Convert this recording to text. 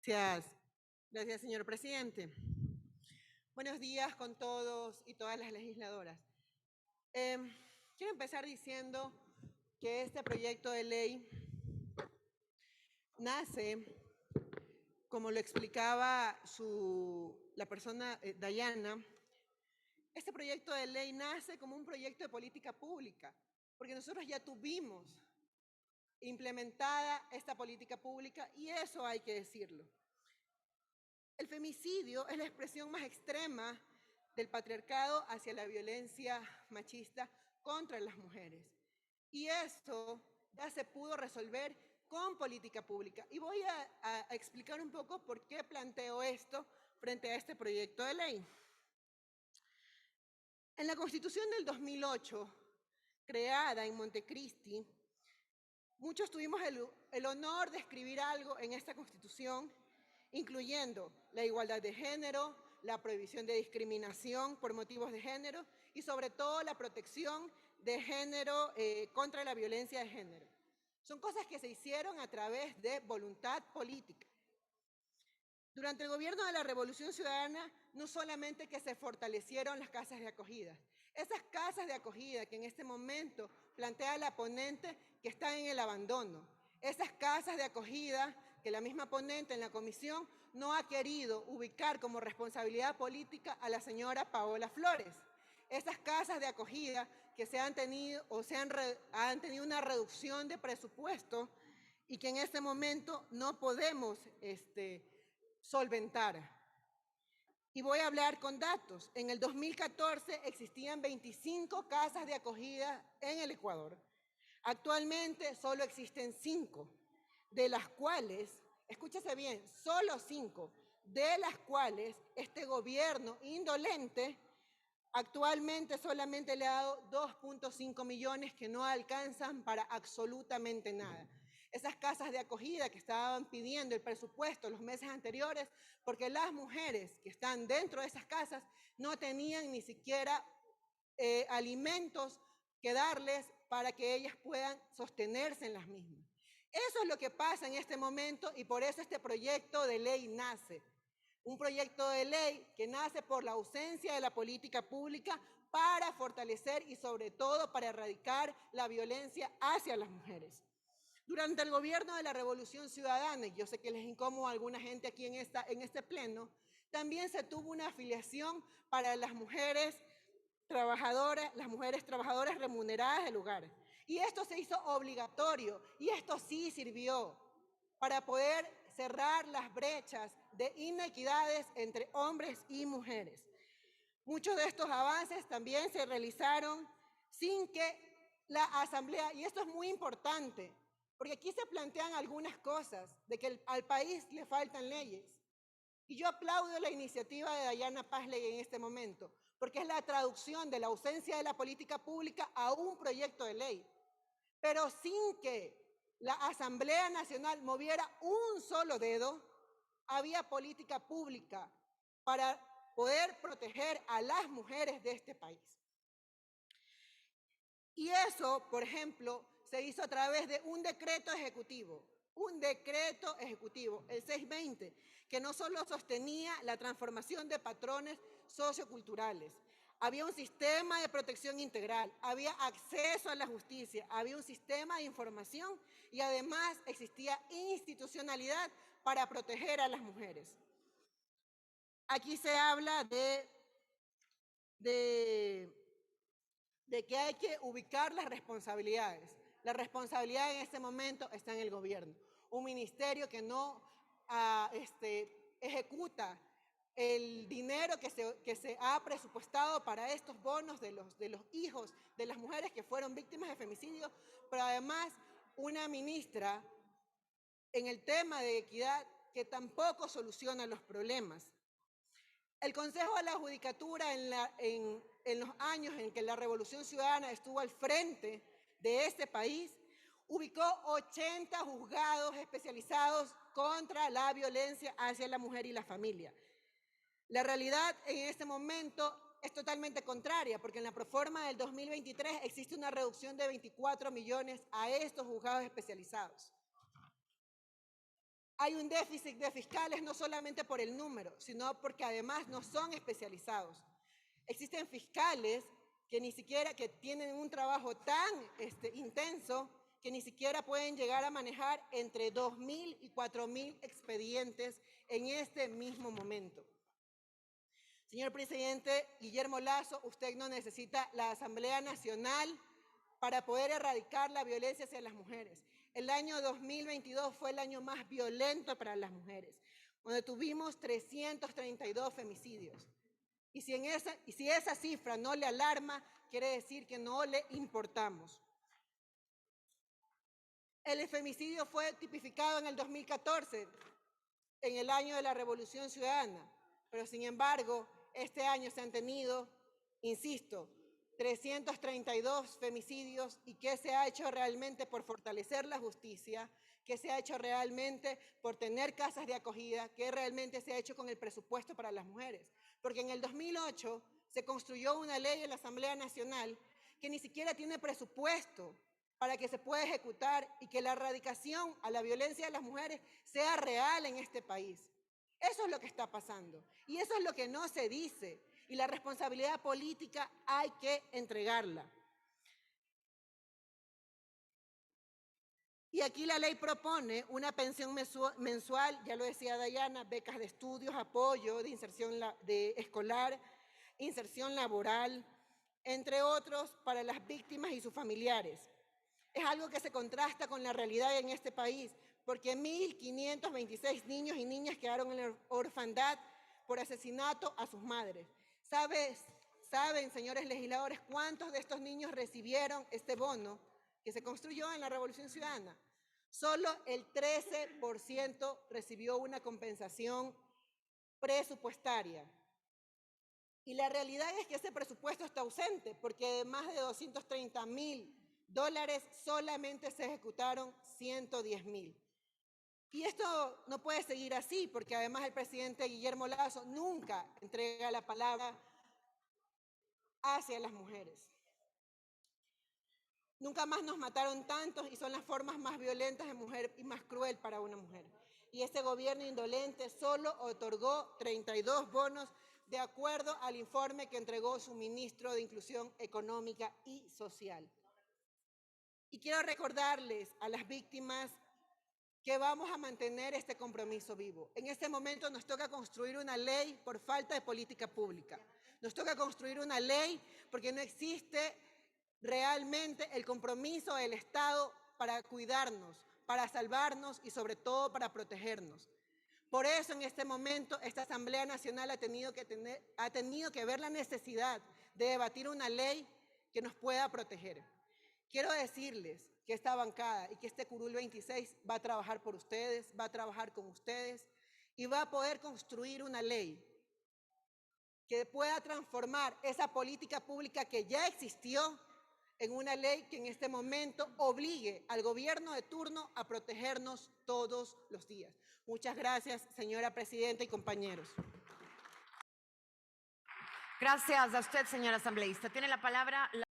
Gracias. Gracias, señor presidente. Buenos días con todos y todas las legisladoras. Quiero empezar diciendo que este proyecto de ley nace, como lo explicaba la persona Dayana, este proyecto de ley nace como un proyecto de política pública, porque nosotros ya tuvimos implementada esta política pública y eso hay que decirlo. El femicidio es la expresión más extrema del patriarcado hacia la violencia machista contra las mujeres. Y esto ya se pudo resolver con política pública. Y voy a explicar un poco por qué planteo esto frente a este proyecto de ley. En la Constitución del 2008, creada en Montecristi, muchos tuvimos el honor de escribir algo en esta Constitución, incluyendo la igualdad de género, la prohibición de discriminación por motivos de género y sobre todo la protección de género contra la violencia de género. Son cosas que se hicieron a través de voluntad política. Durante el gobierno de la Revolución Ciudadana, no solamente que se fortalecieron las casas de acogida, esas casas de acogida que en este momento plantea la ponente que están en el abandono, esas casas de acogida que la misma ponente en la comisión no ha querido ubicar como responsabilidad política a la señora Paola Flores. Esas casas de acogida que han tenido una reducción de presupuesto y que en este momento no podemos solventar. Y voy a hablar con datos. En el 2014 existían 25 casas de acogida en el Ecuador. Actualmente solo existen 5, de las cuales, escúchese bien, solo 5, de las cuales este gobierno indolente actualmente solamente le ha dado 2.5 millones que no alcanzan para absolutamente nada. Esas casas de acogida que estaban pidiendo el presupuesto los meses anteriores, porque las mujeres que están dentro de esas casas no tenían ni siquiera alimentos que darles para que ellas puedan sostenerse en las mismas. Eso es lo que pasa en este momento y por eso este proyecto de ley nace. Un proyecto de ley que nace por la ausencia de la política pública para fortalecer y sobre todo para erradicar la violencia hacia las mujeres. Durante el gobierno de la Revolución Ciudadana, y yo sé que les es incómodo a alguna gente aquí en este pleno, también se tuvo una afiliación para las mujeres trabajadoras remuneradas del hogar. Y esto se hizo obligatorio y esto sí sirvió para poder cerrar las brechas de inequidades entre hombres y mujeres. Muchos de estos avances también se realizaron sin que la Asamblea, y esto es muy importante, porque aquí se plantean algunas cosas de que al país le faltan leyes. Y yo aplaudo la iniciativa de Dayana Pazley en este momento, porque es la traducción de la ausencia de la política pública a un proyecto de ley. Pero sin que la Asamblea Nacional moviera un solo dedo, había política pública para poder proteger a las mujeres de este país. Y eso, por ejemplo, se hizo a través de un decreto ejecutivo, el 620, que no solo sostenía la transformación de patrones socioculturales, había un sistema de protección integral, había acceso a la justicia, había un sistema de información y además existía institucionalidad para proteger a las mujeres. Aquí se habla de que hay que ubicar las responsabilidades. La responsabilidad en este momento está en el gobierno. Un ministerio que no ejecuta el dinero que se ha presupuestado para estos bonos de los hijos de las mujeres que fueron víctimas de femicidio, pero además una ministra en el tema de equidad que tampoco soluciona los problemas. El Consejo de la Judicatura en los años en que la Revolución Ciudadana estuvo al frente de este país, ubicó 80 juzgados especializados contra la violencia hacia la mujer y la familia. La realidad en este momento es totalmente contraria, porque en la proforma del 2023 existe una reducción de 24 millones a estos juzgados especializados. Hay un déficit de fiscales no solamente por el número, sino porque además no son especializados. Existen fiscales que ni siquiera que tienen un trabajo tan intenso que ni siquiera pueden llegar a manejar entre 2.000 y 4.000 expedientes en este mismo momento. Señor presidente Guillermo Lasso, usted no necesita la Asamblea Nacional para poder erradicar la violencia hacia las mujeres. El año 2022 fue el año más violento para las mujeres, donde tuvimos 332 femicidios. Y si esa cifra no le alarma, quiere decir que no le importamos. El femicidio fue tipificado en el 2014, en el año de la Revolución Ciudadana, pero sin embargo, este año se han tenido, insisto, 332 femicidios. ¿Y qué se ha hecho realmente por fortalecer la justicia? ¿Qué se ha hecho realmente por tener casas de acogida? ¿Qué realmente se ha hecho con el presupuesto para las mujeres? Porque en el 2008 se construyó una ley en la Asamblea Nacional que ni siquiera tiene presupuesto para que se pueda ejecutar y que la erradicación a la violencia de las mujeres sea real en este país. Eso es lo que está pasando y eso es lo que no se dice, y la responsabilidad política hay que entregarla. Y aquí la ley propone una pensión mensual, ya lo decía Dayana, becas de estudios, apoyo de inserción escolar, inserción laboral, entre otros, para las víctimas y sus familiares. Es algo que se contrasta con la realidad en este país, porque 1.526 niños y niñas quedaron en la orfandad por asesinato a sus madres. ¿Saben, señores legisladores, cuántos de estos niños recibieron este bono que se construyó en la Revolución Ciudadana? Solo el 13% recibió una compensación presupuestaria. Y la realidad es que ese presupuesto está ausente, porque de más de $230.000 solamente se ejecutaron 110.000. Y esto no puede seguir así, porque además el presidente Guillermo Lasso nunca entrega la palabra hacia las mujeres. Nunca más nos mataron tantos y son las formas más violentas de mujer y más cruel para una mujer. Y este gobierno indolente solo otorgó 32 bonos de acuerdo al informe que entregó su ministro de Inclusión Económica y Social. Y quiero recordarles a las víctimas que vamos a mantener este compromiso vivo. En este momento nos toca construir una ley por falta de política pública. Nos toca construir una ley porque no existe realmente el compromiso del Estado para cuidarnos, para salvarnos y sobre todo para protegernos. Por eso en este momento esta Asamblea Nacional ha tenido que ver la necesidad de debatir una ley que nos pueda proteger. Quiero decirles que esta bancada y que este Curul 26 va a trabajar por ustedes, va a trabajar con ustedes y va a poder construir una ley que pueda transformar esa política pública que ya existió en una ley que en este momento obligue al gobierno de turno a protegernos todos los días. Muchas gracias, señora presidenta y compañeros. Gracias a usted, señora asambleísta. Tiene la palabra